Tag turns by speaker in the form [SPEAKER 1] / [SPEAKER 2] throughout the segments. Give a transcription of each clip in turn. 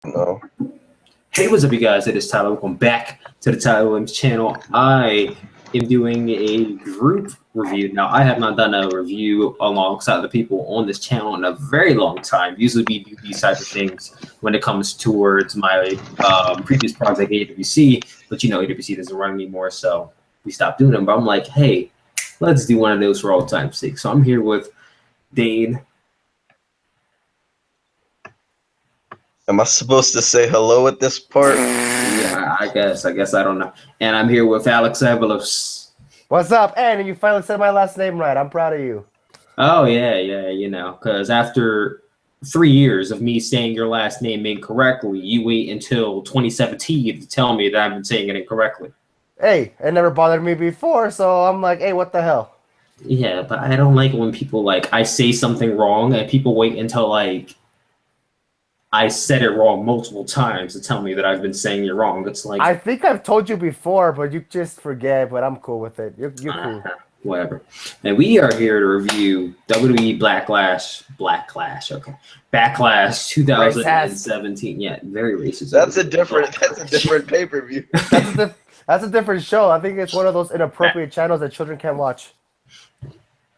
[SPEAKER 1] No.
[SPEAKER 2] Hey, what's up, you guys? It is Tyler. Welcome back to the Tyler Williams channel. I am doing a group review. Now, I have not done a review alongside the people on this channel in a very long time. Usually, we do these types of things when it comes towards my previous project, AWC, but you know, AWC doesn't run anymore, so we stopped doing them. But I'm like, hey, let's do one of those for all time's sake. So I'm here with Dane.
[SPEAKER 1] Am I supposed to say hello at this part?
[SPEAKER 2] Yeah, I guess I don't know. And I'm here with Alex Avalos.
[SPEAKER 3] What's up? And you finally said my last name right. I'm proud of you.
[SPEAKER 2] Oh yeah, you know, because after 3 years of me saying your last name incorrectly, you wait until 2017 to tell me that I've been saying it incorrectly.
[SPEAKER 3] Hey, it never bothered me before, so I'm like, hey, what the hell?
[SPEAKER 2] Yeah, but I don't like when people I say something wrong and people wait until I said it wrong multiple times to tell me that I've been saying it wrong. It's like,
[SPEAKER 3] I think I've told you before, but you just forget. But I'm cool with it. You're cool.
[SPEAKER 2] Whatever. And we are here to review WWE Backlash, okay, Backlash 2017. Yeah, very racist.
[SPEAKER 1] That's a different pay-per-view.
[SPEAKER 3] That's a different show. I think it's one of those inappropriate channels that children can't watch.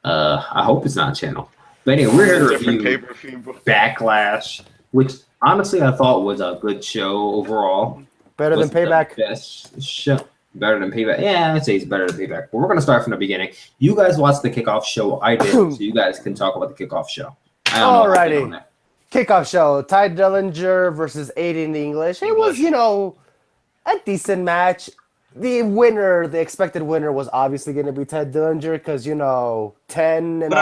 [SPEAKER 2] I hope it's not a channel. But anyway, we're here to review Backlash, which honestly I thought was a good show overall.
[SPEAKER 3] Better than Payback.
[SPEAKER 2] Best show. Better than Payback. Yeah, I'd say it's better than Payback. But we're going to start from the beginning. You guys watched the kickoff show. I did, so you guys can talk about the kickoff show.
[SPEAKER 3] Alrighty. Kickoff show. Ty Dillinger versus Aiden English. It was, you know, a decent match. The winner, the expected winner, was obviously going to be Ty Dillinger because, you know, 10 and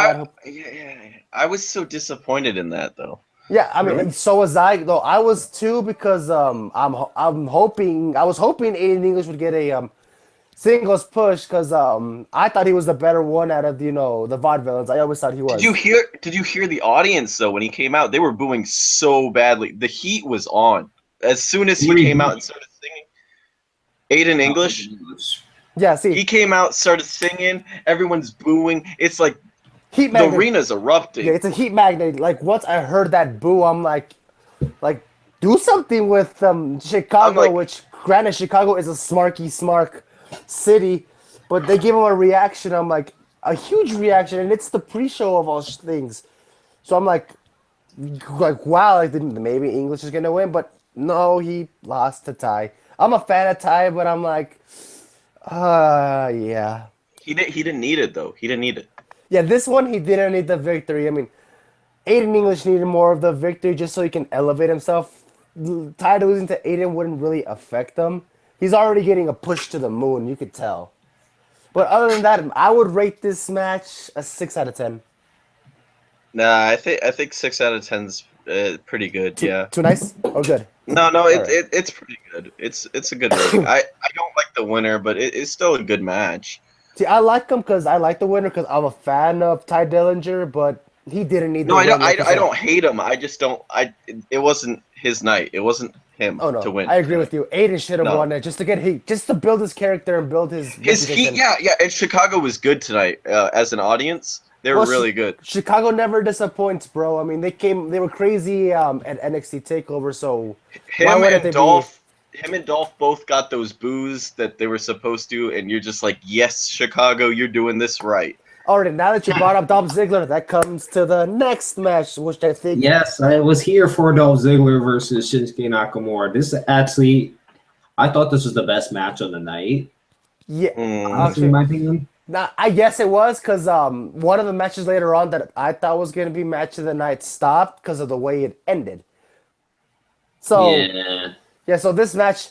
[SPEAKER 1] I was so disappointed in that, though.
[SPEAKER 3] Yeah, I mean, so was I. Though I was too because I was hoping Aiden English would get a singles push because I thought he was the better one out of the Vaudevillains. I always thought he was.
[SPEAKER 1] Did you hear the audience though when he came out? They were booing so badly. The heat was on as soon as he came out and started singing. Aiden English.
[SPEAKER 3] Yeah, see,
[SPEAKER 1] he came out, started singing. Everyone's booing. It's like.
[SPEAKER 3] Heat magnet.
[SPEAKER 1] The arena's erupting.
[SPEAKER 3] Yeah, it's a heat magnet. Like once I heard that boo, I'm like do something with Chicago, which granted Chicago is a smark city, but they gave him a reaction. I'm like a huge reaction, and it's the pre-show of all things. So I'm like wow, maybe English is gonna win, but no, he lost to Ty. I'm a fan of Ty, but I'm like, yeah.
[SPEAKER 1] He didn't need it though. He didn't need it.
[SPEAKER 3] Yeah, this one he didn't need the victory. I mean, Aiden English needed more of the victory just so he can elevate himself. Ty losing to Aiden wouldn't really affect him. He's already getting a push to the moon, you could tell. But other than that, I would rate this match a 6 out of 10.
[SPEAKER 1] Nah, I think 6 out of 10's pretty good. Yeah.
[SPEAKER 3] Too nice or good?
[SPEAKER 1] No, it's pretty good. It's a good rating. I don't like the winner, but it's still a good match.
[SPEAKER 3] See, I like him because I like the winner because I'm a fan of Ty Dillinger, but he didn't need the
[SPEAKER 1] win. No, I don't hate him. I just don't. It wasn't his night. It wasn't him to win.
[SPEAKER 3] I agree with you. Aiden should have won it just to get heat, just to build his character and build his
[SPEAKER 1] heat. Yeah. And Chicago was good tonight as an audience. They were really good.
[SPEAKER 3] Chicago never disappoints, bro. I mean, they were crazy at NXT Takeover. So
[SPEAKER 1] Him and Dolph both got those boos that they were supposed to, and you're just like, yes, Chicago, you're doing this right.
[SPEAKER 3] All right, now that you brought up Dolph Ziggler, that comes to the next match, which I think...
[SPEAKER 2] Yes, I was here for Dolph Ziggler versus Shinsuke Nakamura. This actually, I thought this was the best match of the night.
[SPEAKER 3] Yeah.
[SPEAKER 2] Honestly, in my opinion.
[SPEAKER 3] I guess it was, because one of the matches later on that I thought was going to be match of the night stopped because of the way it ended. So... Yeah, so this match,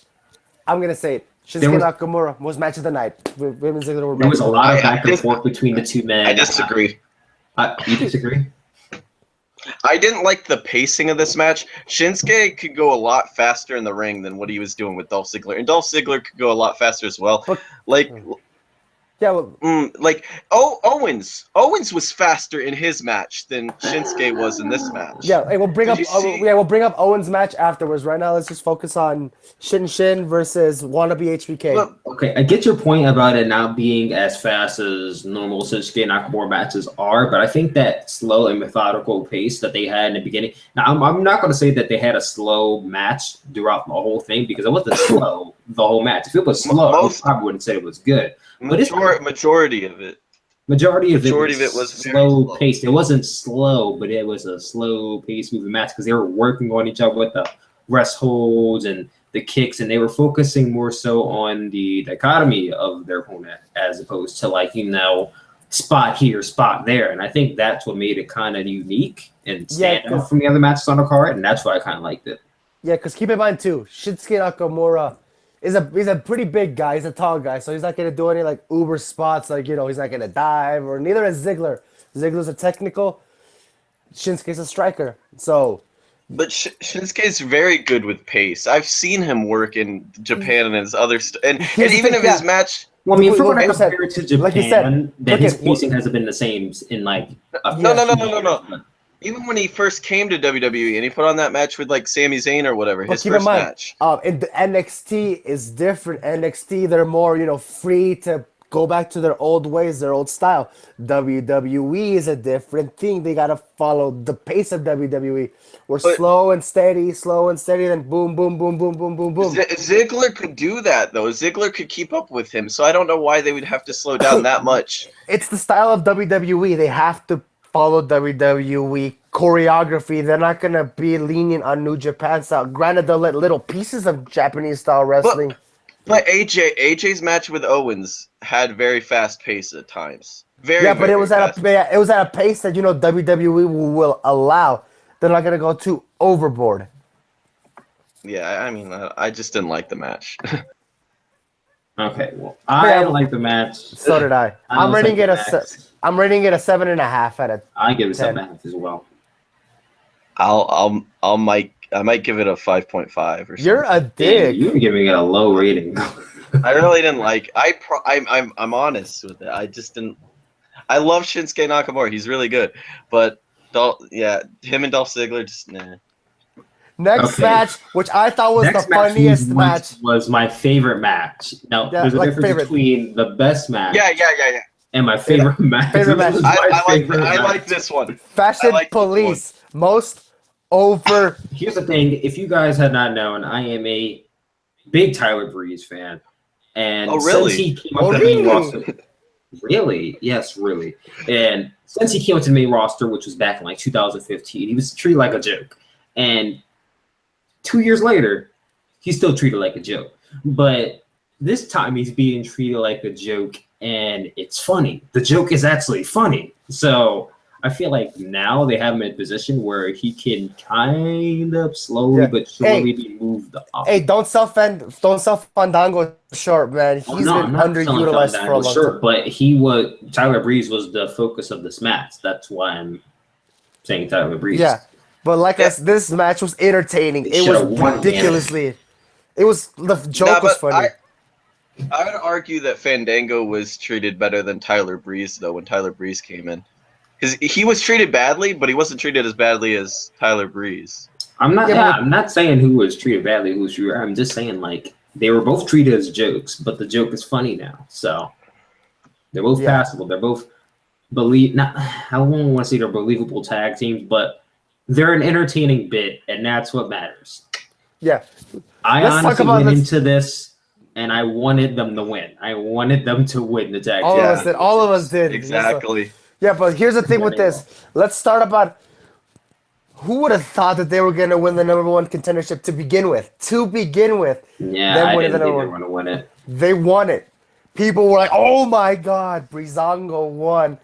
[SPEAKER 3] I'm going to say it. Shinsuke Nakamura was match of the night. Women's Ziggler were
[SPEAKER 2] there was a lot of back and forth between the two men.
[SPEAKER 1] I disagree.
[SPEAKER 2] You disagree?
[SPEAKER 1] I didn't like the pacing of this match. Shinsuke could go a lot faster in the ring than what he was doing with Dolph Ziggler. And Dolph Ziggler could go a lot faster as well.
[SPEAKER 3] But, Yeah, well,
[SPEAKER 1] Like Owens was faster in his match than Shinsuke was in this match.
[SPEAKER 3] yeah. Hey, we'll bring
[SPEAKER 1] Did
[SPEAKER 3] up.
[SPEAKER 1] you see?
[SPEAKER 3] We'll bring up Owens' match afterwards. Right now, let's just focus on Shin versus wannabe HBK.
[SPEAKER 1] But
[SPEAKER 2] Okay, I get your point about it not being as fast as normal Shinsuke Nakamura matches are, but I think that slow and methodical pace that they had in the beginning. Now, I'm not going to say that they had a slow match throughout the whole thing because it wasn't slow the whole match. If it was slow, I probably wouldn't say it was good. But
[SPEAKER 1] majority of it
[SPEAKER 2] was
[SPEAKER 1] very
[SPEAKER 2] slow paced. It wasn't slow, but it was a slow paced moving match because they were working on each other with the rest holds and the kicks, and they were focusing more so on the dichotomy of their opponent as opposed to like, spot here, spot there. And I think that's what made it kind of unique and stand out from the other matches on the card, and that's why I kind of liked it.
[SPEAKER 3] Yeah, because keep in mind too, Shinsuke Nakamura he's a pretty big guy. He's a tall guy, so he's not gonna do any like uber spots. Like he's not gonna dive, or neither is Ziggler. Ziggler's a technical. Shinsuke's a striker. So,
[SPEAKER 1] but Shinsuke's very good with pace. I've seen him work in Japan and his other and even if his match.
[SPEAKER 2] Well, I mean, if we're going to compare it to Japan,
[SPEAKER 3] like you said,
[SPEAKER 2] then his pacing hasn't been the same in like
[SPEAKER 1] no. Even when he first came to WWE and he put on that match with like Sami Zayn or whatever, his first match.
[SPEAKER 3] In the NXT is different. NXT, they're more, free to go back to their old ways, their old style. WWE is a different thing. They gotta follow the pace of WWE. We're slow and steady, then boom, boom, boom, boom, boom, boom, boom.
[SPEAKER 1] Ziggler could do that though. Ziggler could keep up with him, so I don't know why they would have to slow down that much.
[SPEAKER 3] It's the style of WWE. They have to follow WWE choreography. They're not gonna be lenient on New Japan style. Granted, they'll let little pieces of Japanese style wrestling.
[SPEAKER 1] But AJ's match with Owens had very fast pace at times.
[SPEAKER 3] But it was at a pace that WWE will allow. They're not gonna go too overboard.
[SPEAKER 1] Yeah, I mean, I just didn't like the match.
[SPEAKER 2] Okay, well, I like the match.
[SPEAKER 3] So did I. I'm rating it a 7.5 out of 10.
[SPEAKER 2] I give it 7.5 as well.
[SPEAKER 1] I might give it a 5.5 or something.
[SPEAKER 3] You're a dick.
[SPEAKER 2] You're giving it a low rating.
[SPEAKER 1] I really didn't like. I'm honest with it. I just didn't. I love Shinsuke Nakamura. He's really good, but him and Dolph Ziggler just nah.
[SPEAKER 3] Next match, which I thought was the funniest match,
[SPEAKER 2] was my favorite match. Now, there's a difference between the best match.
[SPEAKER 1] Yeah.
[SPEAKER 2] And my favorite match.
[SPEAKER 1] I like this one.
[SPEAKER 3] Fashion Police, most over.
[SPEAKER 2] Here's the thing: if you guys had not known, I am a big Tyler Breeze fan, and since he came up to the main roster, really, yes, really, and since he came up to the main roster, which was back in like 2015, he was treated like a joke, and 2 years later, he's still treated like a joke. But this time he's being treated like a joke, and it's funny. The joke is actually funny. So I feel like now they have him in a position where he can kind of slowly but surely be moved up.
[SPEAKER 3] Hey, don't sell Fandango short, man. He's been underutilized for a long time.
[SPEAKER 2] But Tyler Breeze was the focus of this match. That's why I'm saying Tyler Breeze.
[SPEAKER 3] Yeah. But this match was entertaining. It was ridiculously. The joke was funny.
[SPEAKER 1] I would argue that Fandango was treated better than Tyler Breeze though when Tyler Breeze came in, because he was treated badly, but he wasn't treated as badly as Tyler Breeze.
[SPEAKER 2] I'm not saying who was treated badly, who was treated. I'm just saying like they were both treated as jokes, but the joke is funny now, so they're both passable. They're both I don't want to say they're believable tag teams, but they're an entertaining bit, and that's what matters.
[SPEAKER 3] Yeah.
[SPEAKER 2] I honestly went into this, and I wanted them to win. I wanted them to win the tag team.
[SPEAKER 3] All of us did.
[SPEAKER 1] Exactly.
[SPEAKER 3] Yeah, but here's the thing with this. Let's start about who would have thought that they were going to win the number one contendership to begin with.
[SPEAKER 2] Yeah, I didn't think they were going to win it.
[SPEAKER 3] They won it. People were like, oh my God, Breezango won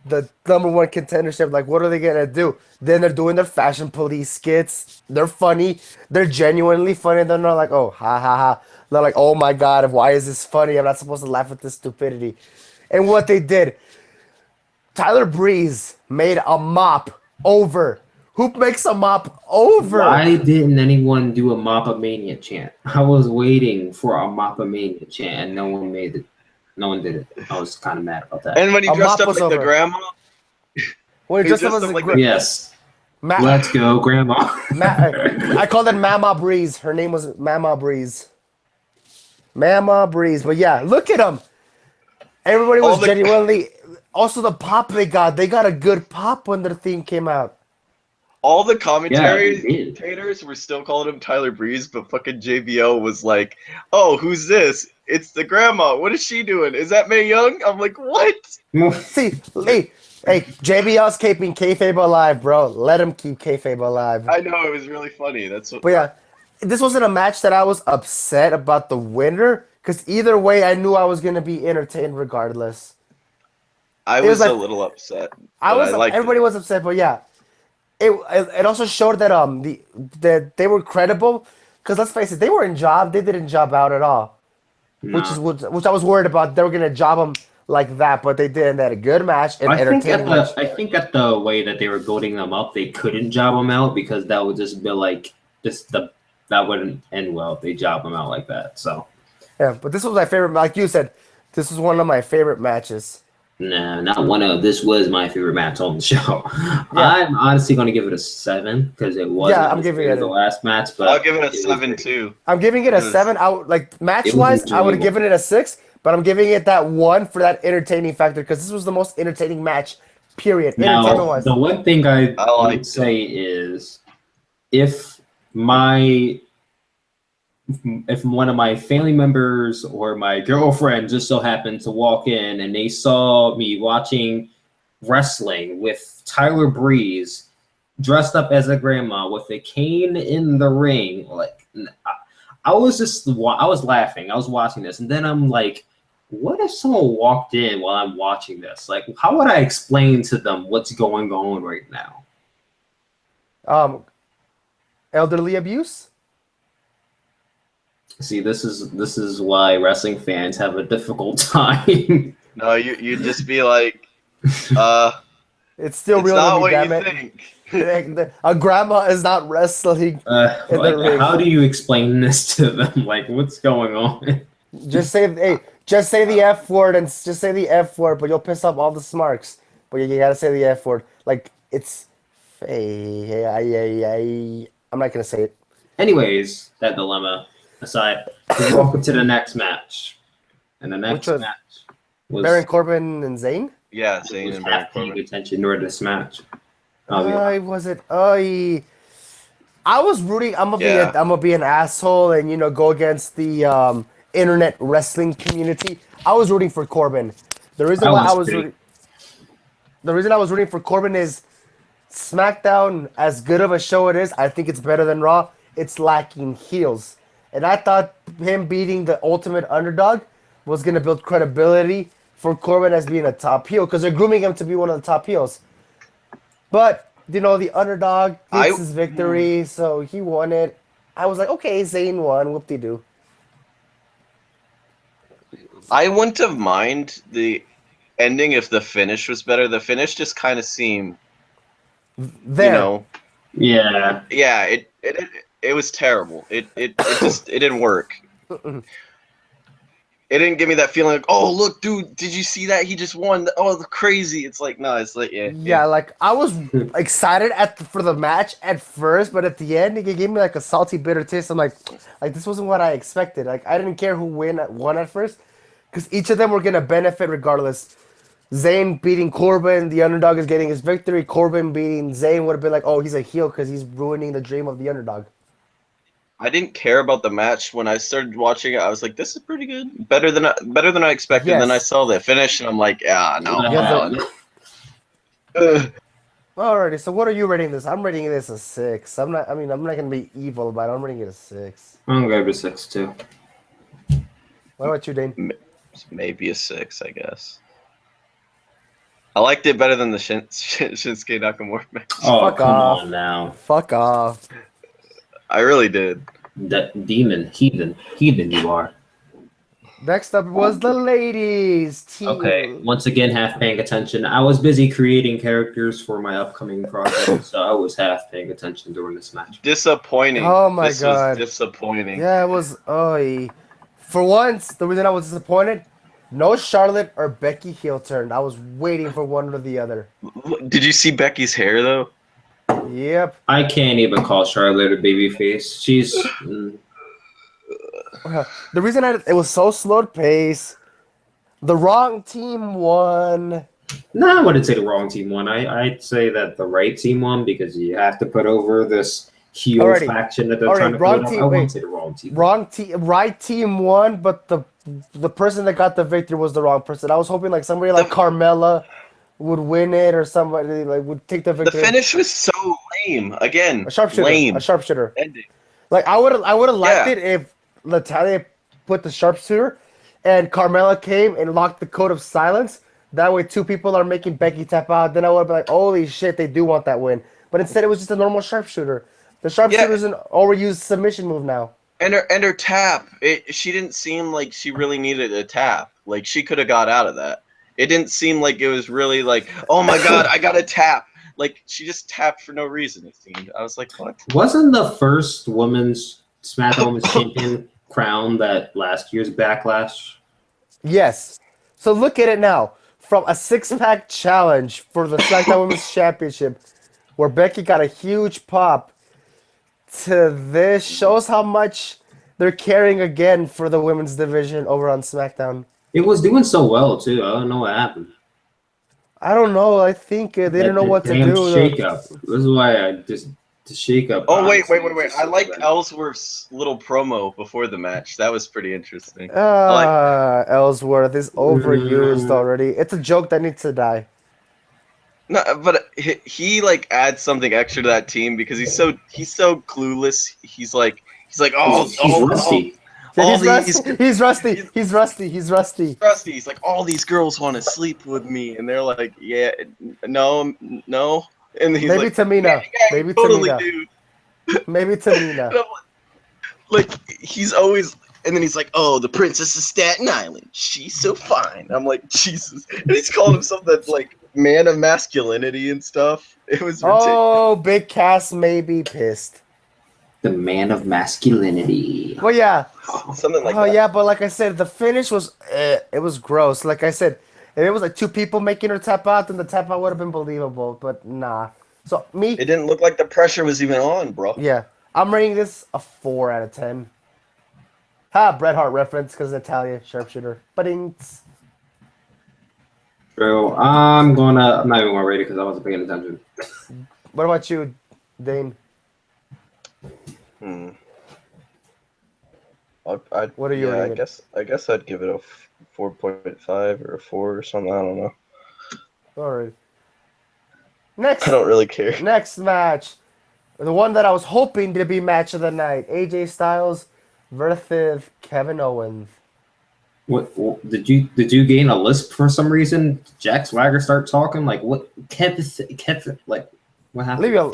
[SPEAKER 3] the number one contendership. Like, what are they gonna do? Then they're doing their Fashion Police skits. They're funny. They're genuinely funny. They're not like, oh, ha ha ha. They're like, oh my God, why is this funny? I'm not supposed to laugh at this stupidity. And what they did, Tyler Breeze made a mop over. Who makes a mop over?
[SPEAKER 2] Why didn't anyone do a Moppa Mania chant? I was waiting for a Moppa Mania chant, and no one made it. No one did it. I was kind of mad about that.
[SPEAKER 1] And when he
[SPEAKER 3] A
[SPEAKER 1] dressed
[SPEAKER 3] mop
[SPEAKER 1] up
[SPEAKER 3] was
[SPEAKER 1] like the
[SPEAKER 3] over.
[SPEAKER 1] grandma,
[SPEAKER 3] When he
[SPEAKER 1] He
[SPEAKER 3] dressed up
[SPEAKER 1] dressed
[SPEAKER 3] as
[SPEAKER 1] up
[SPEAKER 3] a
[SPEAKER 1] like
[SPEAKER 3] gra-
[SPEAKER 2] Yes.
[SPEAKER 3] Ma-
[SPEAKER 2] Let's go, Grandma.
[SPEAKER 3] I called it Mama Breeze. Her name was Mama Breeze. Mama Breeze. But yeah, look at them. Everybody
[SPEAKER 1] All
[SPEAKER 3] was
[SPEAKER 1] the-
[SPEAKER 3] genuinely. Also, the pop they got a good pop when their theme came out.
[SPEAKER 1] all the
[SPEAKER 2] Yeah, they did.
[SPEAKER 1] commentators were still calling him Tyler Breeze, but fucking JBL was like, "Oh, who's this? It's the grandma. What is she doing? Is that Mae Young?" I'm like, "What?"
[SPEAKER 3] See, hey, JBL's keeping kayfabe alive, bro. Let him keep kayfabe alive.
[SPEAKER 1] I know it was really funny. That's what.
[SPEAKER 3] But yeah, this wasn't a match that I was upset about the winner, because either way, I knew I was gonna be entertained regardless.
[SPEAKER 1] I
[SPEAKER 3] It was
[SPEAKER 1] was
[SPEAKER 3] like
[SPEAKER 1] a little upset.
[SPEAKER 3] I
[SPEAKER 1] But
[SPEAKER 3] was.
[SPEAKER 1] I liked
[SPEAKER 3] Everybody
[SPEAKER 1] it.
[SPEAKER 3] was upset, but yeah, it also showed that that they were credible. Because let's face it, they didn't job out at all,
[SPEAKER 2] Nah.
[SPEAKER 3] which I was worried about. They were gonna job them like that, but they didn't. They had a good match, an entertaining match.
[SPEAKER 2] I think at the way that they were building them up, they couldn't job them out because that would just be like that wouldn't end well if they job them out like that. So
[SPEAKER 3] Yeah, but this was my favorite. Like you said, this was one of my favorite matches.
[SPEAKER 2] nah, not one of this was my favorite match on the show. I'm honestly going to give it a 7 because it wasn't
[SPEAKER 3] Yeah, I'm
[SPEAKER 2] as
[SPEAKER 3] giving
[SPEAKER 2] good
[SPEAKER 3] it
[SPEAKER 2] as the
[SPEAKER 3] a-
[SPEAKER 2] last match. But
[SPEAKER 1] I'll give it a
[SPEAKER 2] was
[SPEAKER 1] 7
[SPEAKER 2] great.
[SPEAKER 1] too.
[SPEAKER 3] I'm giving it a
[SPEAKER 1] It was-
[SPEAKER 3] 7. Like match
[SPEAKER 2] was
[SPEAKER 3] wise, I would have
[SPEAKER 2] enjoyable.
[SPEAKER 3] given it a 6, but I'm giving it that 1 for that entertaining factor because this was the most entertaining match. Period. Entertainment
[SPEAKER 2] Now,
[SPEAKER 3] wise.
[SPEAKER 2] the one thing I
[SPEAKER 1] liked
[SPEAKER 2] would say is if my if one of my family members or my girlfriend just so happened to walk in and they saw me watching wrestling with Tyler Breeze dressed up as a grandma with a cane in the ring, like I was laughing. I was watching this, and then I'm like, what if someone walked in while I'm watching this? Like, how would I explain to them what's going on right now?
[SPEAKER 3] Elderly abuse.
[SPEAKER 2] See, this is why wrestling fans have a difficult time.
[SPEAKER 1] No, you'd just be like,
[SPEAKER 3] It's still
[SPEAKER 1] it's
[SPEAKER 3] real
[SPEAKER 1] not
[SPEAKER 3] to me,
[SPEAKER 1] what
[SPEAKER 3] damn
[SPEAKER 1] you
[SPEAKER 3] it.
[SPEAKER 1] think.
[SPEAKER 3] A grandma is not wrestling in the ring.
[SPEAKER 2] How do you explain this to them? Like, what's going on?
[SPEAKER 3] Just say, hey, just say the F word and just say the F word, but you'll piss off all the smarks. But you gotta say the F word. Like it's, I'm not gonna say it.
[SPEAKER 2] Anyways, that dilemma aside, we walk into the next match, and the next
[SPEAKER 3] was
[SPEAKER 2] match was
[SPEAKER 3] Baron Corbin and Zayn.
[SPEAKER 1] Yeah,
[SPEAKER 2] was
[SPEAKER 1] Zayn and Baron
[SPEAKER 2] half paying
[SPEAKER 1] Corbin.
[SPEAKER 2] attention during this match.
[SPEAKER 3] Was it? I was rooting.
[SPEAKER 1] Yeah.
[SPEAKER 3] I'm gonna be an asshole and go against the internet wrestling community. I was rooting for Corbin. The reason why I was rooting. The reason I was rooting for Corbin is SmackDown, as good of a show it is, I think it's better than Raw. It's lacking heels. And I thought him beating the ultimate underdog was going to build credibility for Corbin as being a top heel because they're grooming him to be one of the top heels. But, the underdog gets his victory, so he won it. I was like, okay, Zayn won, whoop-de-doo.
[SPEAKER 1] I wouldn't have mind the ending if the finish was better. The finish just kind of seemed,
[SPEAKER 3] There.
[SPEAKER 2] Yeah.
[SPEAKER 1] Yeah, it was terrible. It didn't work. It didn't give me that feeling like, oh look, dude, did you see that? He just won. Oh, crazy. It's like, no, it's like,
[SPEAKER 3] Yeah, like I was excited for the match at first, but at the end it gave me like a salty, bitter taste. I'm like this wasn't what I expected. Like I didn't care who won at first, because each of them were gonna benefit regardless. Zayn beating Corbin, the underdog is getting his victory. Corbin beating Zayn would have been like, oh, he's a heel because he's ruining the dream of the underdog.
[SPEAKER 1] I didn't care about the match when I started watching it. I was like, this is pretty good, better than I expected.
[SPEAKER 3] Yes.
[SPEAKER 1] Then I saw the finish, and I'm like, no.
[SPEAKER 3] Alrighty, so what are you rating this? I'm rating this a 6. I'm not gonna be evil about it. I'm rating it a 6.
[SPEAKER 2] I'm going to give it a 6 too.
[SPEAKER 3] What about you, Dane?
[SPEAKER 1] Maybe a 6, I guess. I liked it better than the Shinsuke Nakamura match.
[SPEAKER 2] Oh,
[SPEAKER 3] Fuck
[SPEAKER 2] come
[SPEAKER 3] off.
[SPEAKER 2] on now.
[SPEAKER 3] Fuck off.
[SPEAKER 1] I really did.
[SPEAKER 2] That demon, heathen you are.
[SPEAKER 3] Next up was the ladies team.
[SPEAKER 2] Okay, once again, half paying attention. I was busy creating characters for my upcoming project, so I was half paying attention during this match.
[SPEAKER 1] Disappointing.
[SPEAKER 3] Oh my
[SPEAKER 1] this
[SPEAKER 3] God.
[SPEAKER 1] was disappointing.
[SPEAKER 3] Yeah, it was. For once, the reason I was disappointed, No Charlotte or Becky heel turn. I was waiting for one or the other.
[SPEAKER 1] Did you see Becky's hair though?
[SPEAKER 3] Yep.
[SPEAKER 2] I can't even call Charlotte a babyface. She's
[SPEAKER 3] The reason it was so slow to pace, the wrong team won.
[SPEAKER 2] no, I wouldn't say the wrong team won. I'd say that the right team won because you have to put over this heel
[SPEAKER 3] Alrighty.
[SPEAKER 2] faction that they're
[SPEAKER 3] Alright,
[SPEAKER 2] trying to
[SPEAKER 3] wrong
[SPEAKER 2] put
[SPEAKER 3] team,
[SPEAKER 2] up. I wouldn't
[SPEAKER 3] wait.
[SPEAKER 2] say the wrong team.
[SPEAKER 3] Wrong team, right team won, but the person that got the victory was the wrong person. I was hoping like somebody like Carmella would win it or somebody like would take the
[SPEAKER 1] The
[SPEAKER 3] victory.
[SPEAKER 1] finish was so lame. Again,
[SPEAKER 3] A sharpshooter.
[SPEAKER 1] lame.
[SPEAKER 3] A sharpshooter.
[SPEAKER 1] Ending.
[SPEAKER 3] Like I would have liked
[SPEAKER 1] Yeah.
[SPEAKER 3] it if Natalia put the sharpshooter and Carmella came and locked the code of silence. That way, two people are making Becky tap out. Then I would be like, "Holy shit, they do want that win!" But instead, it was just a normal sharpshooter. The sharpshooter is an overused submission move now.
[SPEAKER 1] And her tap, she didn't seem like she really needed a tap. Like she could have got out of that. It didn't seem like it was really like, oh my god, I got a tap. Like she just tapped for no reason. It seemed. I was like, what?
[SPEAKER 2] Wasn't the first women's SmackDown Women's Champion crowned at last year's Backlash?
[SPEAKER 3] Yes. So look at it now. From a six-pack challenge for the SmackDown Women's Championship, where Becky got a huge pop, to this shows how much they're carrying again for the women's division over on SmackDown.
[SPEAKER 2] It was doing so well too. I don't know what happened.
[SPEAKER 3] I don't know. I think they didn't know what to do.
[SPEAKER 2] Shake up. This is why I just the shake up.
[SPEAKER 1] Oh wait. I like Ellsworth's little promo before the match. That was pretty interesting.
[SPEAKER 3] Ellsworth is overused already. It's a joke that needs to die.
[SPEAKER 1] No, but he like adds something extra to that team because he's so clueless. He's like
[SPEAKER 2] he's rusty.
[SPEAKER 3] He's rusty. He's rusty.
[SPEAKER 1] He's like, all these girls want to sleep with me, and they're like, yeah, no. And he's
[SPEAKER 3] maybe
[SPEAKER 1] like,
[SPEAKER 3] Tamina.
[SPEAKER 1] yeah,
[SPEAKER 3] Maybe
[SPEAKER 1] totally,
[SPEAKER 3] Tamina.
[SPEAKER 1] dude.
[SPEAKER 3] Maybe Tamina.
[SPEAKER 1] Like he's always, and then he's like, oh, the Princess of Staten Island. She's so fine. I'm like, Jesus. And he's calling himself that like man of masculinity and stuff. It was ridiculous.
[SPEAKER 3] Oh, Big Cass may be pissed.
[SPEAKER 2] The man of masculinity.
[SPEAKER 3] Well, yeah.
[SPEAKER 1] Something like that.
[SPEAKER 3] Oh, yeah, but like I said, the finish was, it was gross. Like I said, if it was like two people making her tap out, then the tap out would have been believable, but nah. So,
[SPEAKER 1] It didn't look like the pressure was even on, bro.
[SPEAKER 3] Yeah. I'm rating this a 4 out of 10. Bret Hart reference, because Natalia, sharpshooter. But-ings.
[SPEAKER 2] Bro, I'm not even gonna rate it because I wasn't paying attention.
[SPEAKER 3] What about you, Dane? What are you rating it?
[SPEAKER 1] I guess I'd give it a 4.5 or a 4 or something. I don't know.
[SPEAKER 3] All right. Next.
[SPEAKER 1] I don't really care.
[SPEAKER 3] Next match. The one that I was hoping to be match of the night. AJ Styles versus Kevin Owens.
[SPEAKER 2] What did you gain a lisp for some reason? Did Jack Swagger start talking like what? Kevin, like what happened?
[SPEAKER 3] Leave me alone.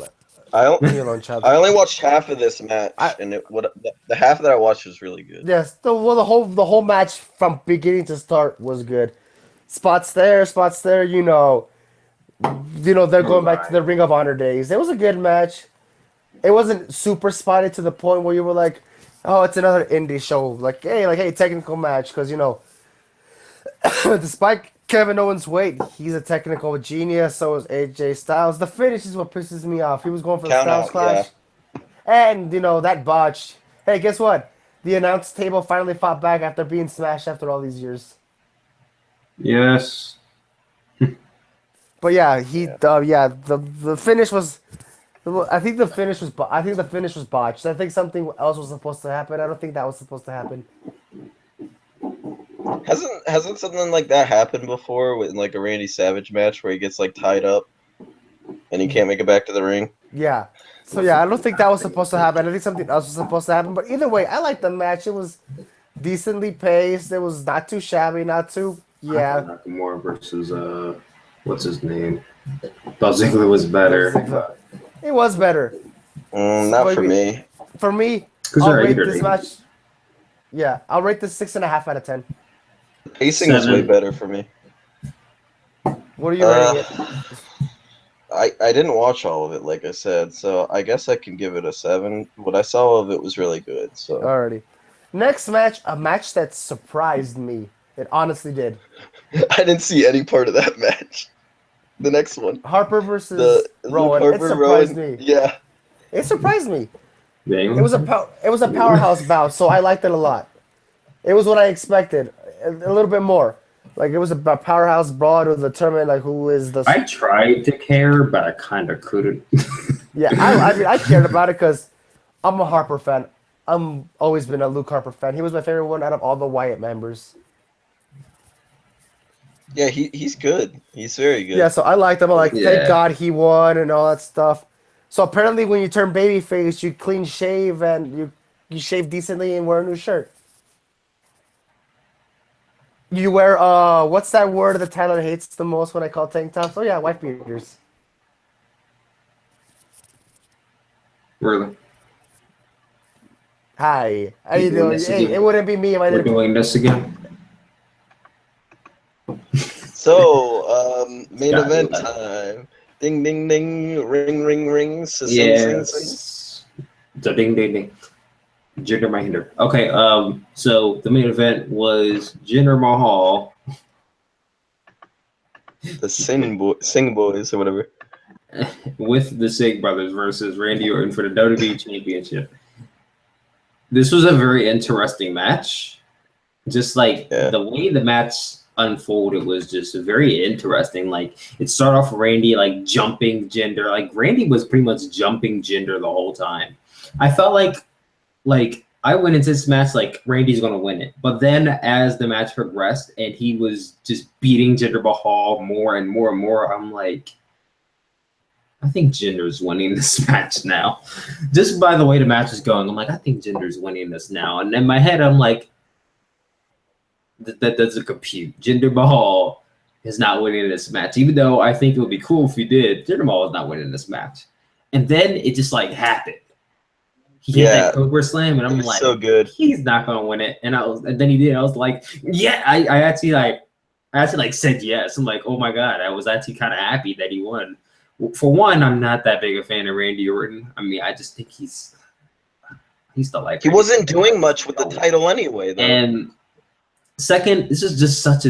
[SPEAKER 3] Leave me alone, child.
[SPEAKER 1] I only watched half of this match, and the half that I watched was really good.
[SPEAKER 3] Yes, the whole match from beginning to start was good. Spots there, you know, they're going back to the Ring of Honor days. It was a good match. It wasn't super spotted to the point where you were like, oh, it's another indie show. Like, hey, technical match. Because, despite Kevin Owens' weight, he's a technical genius. So is AJ Styles. The finish is what pisses me off. He was going for the Styles Clash. Yeah. And, that botch. Hey, guess what? The announce table finally fought back after being smashed after all these years.
[SPEAKER 2] Yes.
[SPEAKER 3] But yeah, the finish was... I think the finish was botched. I think something else was supposed to happen. I don't think that was supposed to happen.
[SPEAKER 1] Hasn't something like that happened before with like a Randy Savage match where he gets like tied up and he can't make it back to the ring?
[SPEAKER 3] Yeah. So yeah, I don't think that was supposed to happen. I think something else was supposed to happen. But either way, I liked the match. It was decently paced. It was not too shabby, not too
[SPEAKER 2] Nakamura versus what's his name? Thought Ziggler was better.
[SPEAKER 3] It was better.
[SPEAKER 1] Not for me.
[SPEAKER 3] For me, I'll rate this match. Yeah, I'll rate this 6.5 out of 10.
[SPEAKER 1] The pacing was way better for me.
[SPEAKER 3] What are you rating it?
[SPEAKER 1] I didn't watch all of it, like I said, so I guess I can give it a 7. What I saw of it was really good. So
[SPEAKER 3] alrighty. Next match, a match that surprised me. It honestly did.
[SPEAKER 1] I didn't see any part of that match. The next one.
[SPEAKER 3] Harper versus
[SPEAKER 1] The Luke
[SPEAKER 3] Rowan. It
[SPEAKER 1] Harper,
[SPEAKER 3] surprised
[SPEAKER 1] Rowan.
[SPEAKER 3] me.
[SPEAKER 1] Yeah.
[SPEAKER 3] It surprised me.
[SPEAKER 2] Damn.
[SPEAKER 3] It was a powerhouse bout, so I liked it a lot. It was what I expected, a little bit more. Like it was a powerhouse brawl to determine like who is the.
[SPEAKER 2] I tried to care, but I kind of couldn't.
[SPEAKER 3] Yeah, I mean I cared about it because I'm a Harper fan. I'm always been a Luke Harper fan. He was my favorite one out of all the Wyatt members.
[SPEAKER 1] Yeah, he's good. He's very good.
[SPEAKER 3] Yeah, so I liked him. I'm like,
[SPEAKER 2] Yeah.
[SPEAKER 3] thank God he won and all that stuff. So apparently, when you turn babyface, you clean shave and you shave decently and wear a new shirt. You wear what's that word that Tyler hates the most when I call tank tops? Oh yeah, wife beaters.
[SPEAKER 2] Really?
[SPEAKER 3] Hi, how you
[SPEAKER 2] Doing
[SPEAKER 3] doing?
[SPEAKER 2] this
[SPEAKER 3] Hey,
[SPEAKER 2] again?
[SPEAKER 3] it wouldn't be me if I
[SPEAKER 2] We're
[SPEAKER 3] didn't.
[SPEAKER 2] doing this again.
[SPEAKER 1] So, main
[SPEAKER 2] Got
[SPEAKER 1] event
[SPEAKER 2] it.
[SPEAKER 1] time. Ding, ding, ding. Ring, ring, ring. Sing, sing, sing.
[SPEAKER 2] Yes. So ding ding ding. Jinder Mahindra. Okay, so the main event was Jinder Mahal
[SPEAKER 1] The Sing Boys or whatever.
[SPEAKER 2] with the Singh brothers versus Randy Orton for the WWE Championship. This was a very interesting match. Just like the way the match unfolded was just very interesting. Like it started off Randy like jumping Jinder. Like Randy was pretty much jumping Jinder the whole time. I felt like I went into this match like Randy's gonna win it. But then as the match progressed and he was just beating Jinder Mahal more and more and more, I'm like, I think Jinder's winning this match now. Just by the way the match is going, I'm like, I think Jinder's winning this now. And in my head, I'm like, that doesn't compute. Jinder Mahal is not winning this match, even though I think it would be cool if he did. Jinder Mahal is not winning this match. And then it just like happened. He hit that Cobra Slam, and I'm like,
[SPEAKER 1] so good.
[SPEAKER 2] He's not gonna win it. And then he did. I was like, yeah, I actually said yes. I'm like, oh my god, I was actually kind of happy that he won. For one, I'm not that big a fan of Randy Orton. I mean, I just think he's the like.
[SPEAKER 1] He wasn't doing much with the title anyway, though.
[SPEAKER 2] And second, this is just such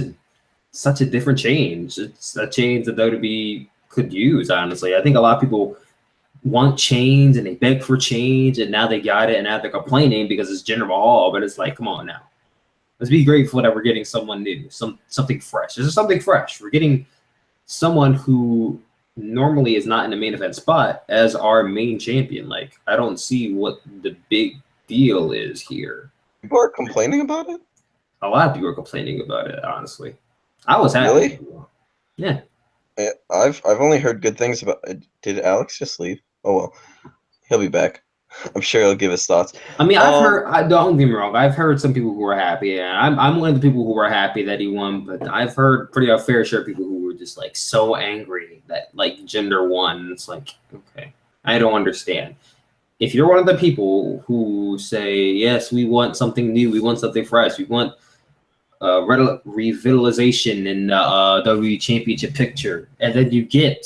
[SPEAKER 2] a different change. It's a change that WWE could use, honestly. I think a lot of people want change and they beg for change, and now they got it, and now they're complaining because it's Jinder Mahal. But it's like, come on now, let's be grateful that we're getting someone new, something fresh. This is something fresh. We're getting someone who normally is not in the main event spot as our main champion. Like, I don't see what the big deal is here.
[SPEAKER 1] People are complaining about it?
[SPEAKER 2] A lot of people are complaining about it, honestly. I was happy.
[SPEAKER 1] Really?
[SPEAKER 2] Yeah.
[SPEAKER 1] I've only heard good things about it. Did Alex just leave? Oh well. He'll be back. I'm sure he'll give his thoughts.
[SPEAKER 2] I mean, I've heard, don't get me wrong, I've heard some people who were happy, and I'm one of the people who were happy that he won, but I've heard pretty fair share of people who were just like so angry that like Jinder won. It's like, okay, I don't understand. If you're one of the people who say, yes, we want something new, we want something fresh, we want revitalization in the WWE Championship picture, and then you get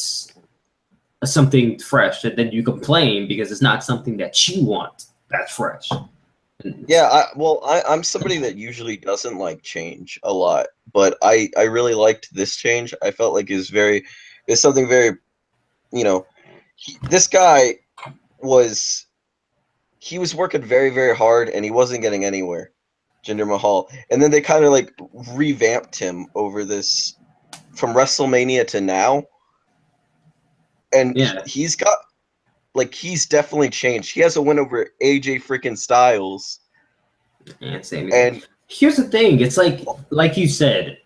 [SPEAKER 2] something fresh, and then you complain because it's not something that you want that's fresh.
[SPEAKER 1] Yeah, I'm somebody that usually doesn't like change a lot, but I really liked this change. I felt like it's something very, this guy was working very, very hard, and he wasn't getting anywhere, Jinder Mahal. And then they kind of like revamped him over this from WrestleMania to now. And he's definitely changed. He has a win over AJ freaking Styles.
[SPEAKER 2] And here's the thing. It's like you said,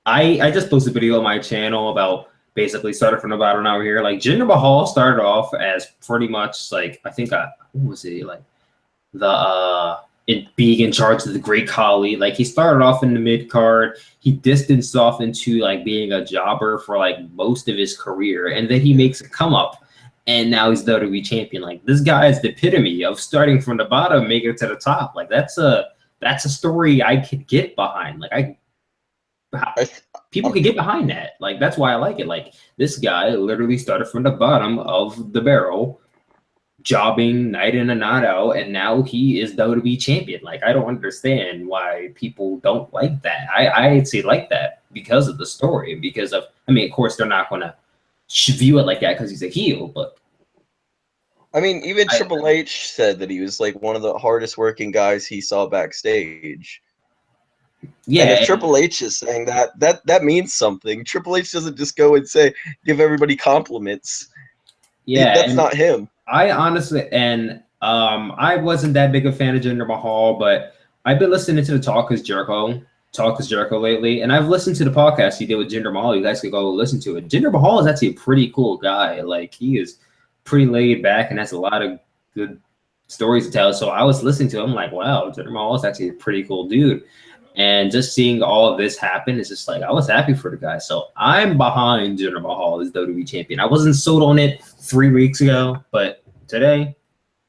[SPEAKER 2] I just posted a video on my channel about basically started from the bottom over here. Like Jinder Mahal started off as pretty much like, I think what was it, like being in charge of the Great Khali. Like he started off in the mid card, he distanced off into like being a jobber for like most of his career, and then he makes a come up, and now he's the WWE champion. Like this guy is the epitome of starting from the bottom, making it to the top. Like that's a story I could get behind. Like people can get behind that. Like that's why I like it. Like this guy literally started from the bottom of the barrel, jobbing night in and night out, and now he is WWE champion. Like, I don't understand why people don't like that. I'd say like that because of the story, because of, I mean, of course they're not gonna view it like that because he's a heel, but
[SPEAKER 1] I mean, even Triple H said that he was like one of the hardest working guys he saw backstage.
[SPEAKER 2] yeah.
[SPEAKER 1] And if Triple H is saying that means something. Triple H doesn't just go and say, give everybody compliments.
[SPEAKER 2] Yeah,
[SPEAKER 1] That's not him.
[SPEAKER 2] I honestly, and I wasn't that big a fan of Jinder Mahal, but I've been listening to the Talk is Jericho lately, and I've listened to the podcast he did with Jinder Mahal. You guys could go listen to it. Jinder Mahal is actually a pretty cool guy. Like, he is pretty laid back and has a lot of good stories to tell. So I was listening to him like, wow, Jinder Mahal is actually a pretty cool dude. And just seeing all of this happen is just like, I was happy for the guy. So I'm behind Jinder Mahal as WWE champion. I wasn't sold on it 3 weeks ago, but today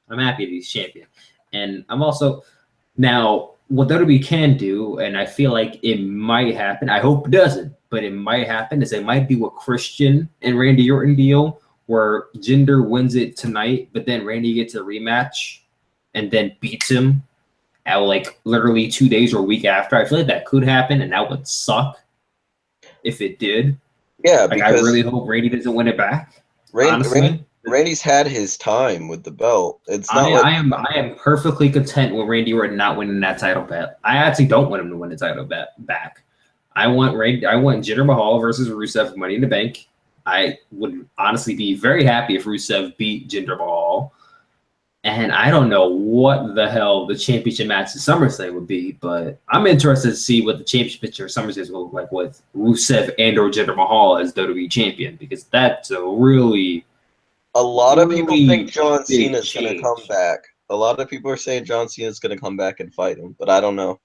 [SPEAKER 2] I'm happy that he's champion. And I'm also, now what WWE can do, and I feel like it might happen, I hope it doesn't, but it might happen, is they might do a Christian and Randy Orton deal where Jinder wins it tonight, but then Randy gets a rematch and then beats him at like literally 2 days or a week after. I feel like that could happen, and that would suck if it did.
[SPEAKER 1] Yeah,
[SPEAKER 2] like, I really hope Randy doesn't win it back.
[SPEAKER 1] Randy's had his time with the belt. It's not.
[SPEAKER 2] I am perfectly content with Randy Orton not winning that title back. I actually don't want him to win the title back. I want Jinder Mahal versus Rusev Money in the Bank. I would honestly be very happy if Rusev beat Jinder Mahal. And I don't know what the hell the championship match at SummerSlam would be, but I'm interested to see what the championship picture of SummerSlam will look like with Rusev and or Jinder Mahal as WWE champion, because that's a really...
[SPEAKER 1] A lot of people think John
[SPEAKER 2] big
[SPEAKER 1] Cena's going to come back. A lot of people are saying John Cena's going to come back and fight him, but I don't know.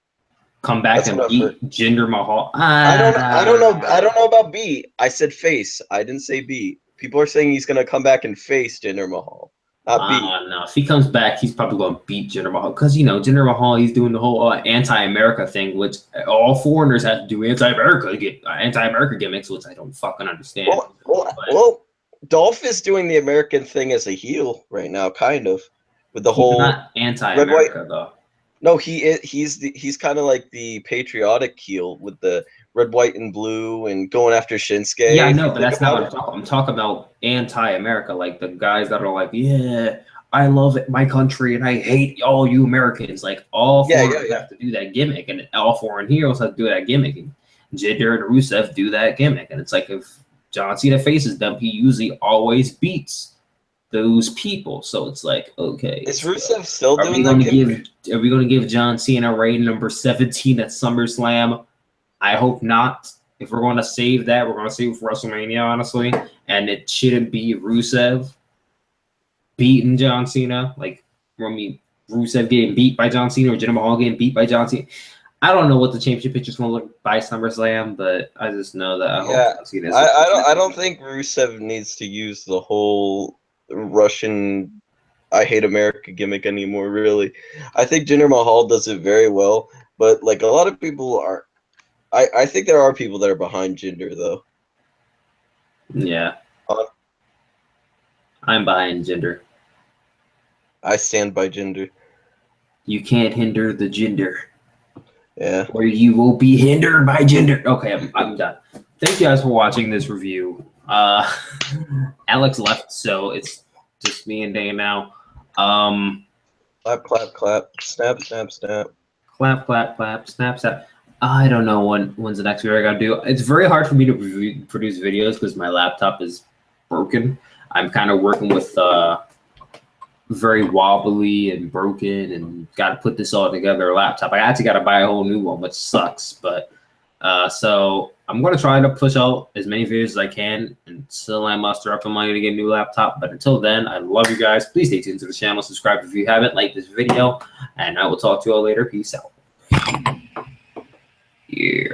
[SPEAKER 2] Come back and beat Jinder Mahal.
[SPEAKER 1] I don't know. I don't know about beat. I said face. I didn't say beat. People are saying he's going to come back and face Jinder Mahal. Not beat.
[SPEAKER 2] No, if he comes back, he's probably going to beat Jinder Mahal, because, you know, Jinder Mahal, he's doing the whole anti-America thing, which all foreigners have to do anti-America gimmicks, which I don't fucking understand.
[SPEAKER 1] Well, Dolph is doing the American thing as a heel right now, kind of, with the whole
[SPEAKER 2] not anti-America though.
[SPEAKER 1] No, he's kind of like the patriotic heel with the red, white, and blue, and going after Shinsuke.
[SPEAKER 2] Yeah, I know, but that's not what I'm talking. I'm talking about anti-America, like the guys that are like, yeah, I love my country and I hate all you Americans. Like, all foreigners have to do that gimmick, and all foreign heroes have to do that gimmick. And Jinder and Rusev do that gimmick, and it's like, if John Cena faces them, he usually always beats those people. So it's like, okay,
[SPEAKER 1] is Rusev still doing
[SPEAKER 2] that gimmick? Are we going to give John Cena reign number 17 at SummerSlam? I hope not. If we're going to save that, we're going to save it for WrestleMania, honestly. And it shouldn't be Rusev beating John Cena. Like, I mean, Rusev getting beat by John Cena or Jinder Mahal getting beat by John Cena. I don't know what the championship picture is going to look by SummerSlam, but I just know that I hope John Cena.
[SPEAKER 1] I don't think Rusev needs to use the whole Russian I hate America gimmick anymore, really. I think Jinder Mahal does it very well, but like a lot of people are, I think there are people that are behind Jinder though.
[SPEAKER 2] Yeah. I'm behind Jinder.
[SPEAKER 1] I stand by Jinder.
[SPEAKER 2] You can't hinder the Jinder.
[SPEAKER 1] Yeah.
[SPEAKER 2] Or you will be hindered by Jinder. Okay, I'm done. Thank you guys for watching this review. Alex left, so it's just me and Dane now.
[SPEAKER 1] Clap, clap, clap. Snap, snap, snap.
[SPEAKER 2] Clap, clap, clap. Snap, snap. I don't know when's the next video I gotta do. It's very hard for me to produce videos because my laptop is broken. I'm kind of working with very wobbly and broken, and got to put this all together laptop. I actually got to buy a whole new one, which sucks. But so I'm going to try to push out as many videos as I can until I muster up the money to get a new laptop. But until then, I love you guys. Please stay tuned to the channel. Subscribe if you haven't. Like this video, and I will talk to you all later. Peace out. Yeah.